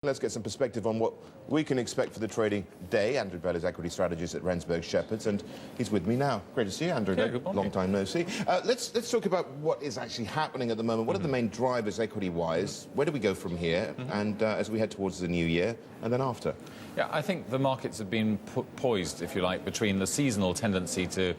Let's get some perspective on what we can expect for the trading day. Andrew Bell is equity strategist at Rensburg Sheppards, and he's with me now. Great to see you, Andrew. Yeah, good morning. Long time no see. Let's talk about what is actually happening at the moment. What are the main drivers equity-wise? Where do we go from here? And as we head towards the new year, and then after? Yeah, I think the markets have been poised, if you like, between the seasonal tendency to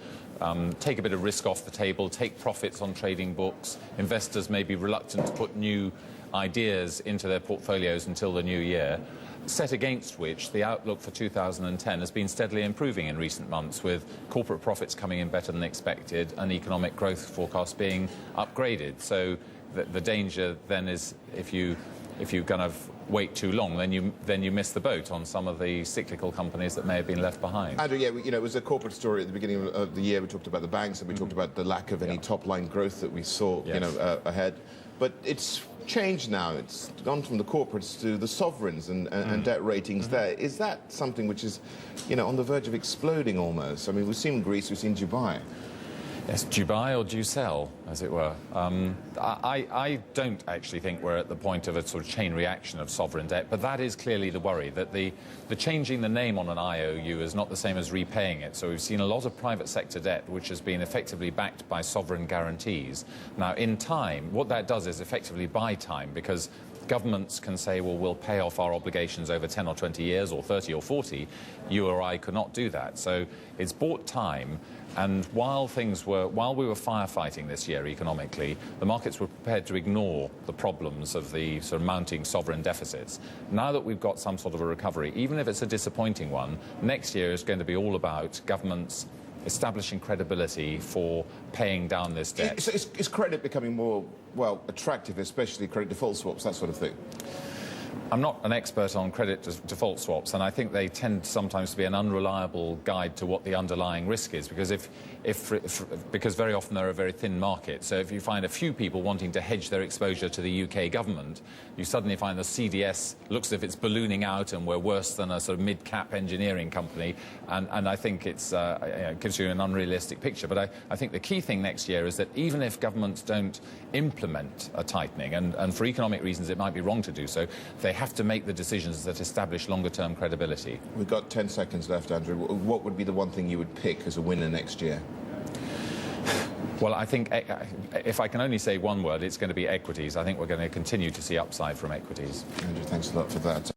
take a bit of risk off the table, take profits on trading books. Investors may be reluctant to put new ideas into their portfolios until the new year, set against which the outlook for 2010 has been steadily improving in recent months, with corporate profits coming in better than expected and economic growth forecasts being upgraded. So the danger then is if you kind of wait too long, then you miss the boat on some of the cyclical companies that may have been left behind. Andrew, yeah, it was a corporate story at the beginning of the year. We talked about the banks and we talked about the lack of any top-line growth that we saw, ahead. But it's changed now. It's gone from the corporates to the sovereigns and debt ratings there. Is that something which is, on the verge of exploding almost? I mean, we've seen Greece, we've seen Dubai. Yes, do buy or do you sell, as it were? I don't actually think we're at the point of a sort of chain reaction of sovereign debt, but that is clearly the worry, that the changing the name on an IOU is not the same as repaying it. So we've seen a lot of private sector debt which has been effectively backed by sovereign guarantees. Now, in time, what that does is effectively buy time, because governments can say, well, we'll pay off our obligations over 10 or 20 years or 30 or 40. You or I could not do that. So it's bought time. And while we were firefighting this year economically, the markets were prepared to ignore the problems of the sort of mounting sovereign deficits. Now that we've got some sort of a recovery, even if it's a disappointing one, next year is going to be all about governments establishing credibility for paying down this debt. Is credit becoming more, attractive, especially credit default swaps, that sort of thing? I'm not an expert on credit default swaps, and I think they tend sometimes to be an unreliable guide to what the underlying risk is, because because very often they're a very thin market. So if you find a few people wanting to hedge their exposure to the UK government, you suddenly find the CDS looks as if it's ballooning out and we're worse than a sort of mid-cap engineering company, and I think it gives you an unrealistic picture. But I think the key thing next year is that even if governments don't implement a tightening, and for economic reasons it might be wrong to do so, they have to make the decisions that establish longer-term credibility. We've got 10 seconds left, Andrew. What would be the one thing you would pick as a winner next year? Well, I think if I can only say one word, it's going to be equities. I think we're going to continue to see upside from equities. Andrew, thanks a lot for that.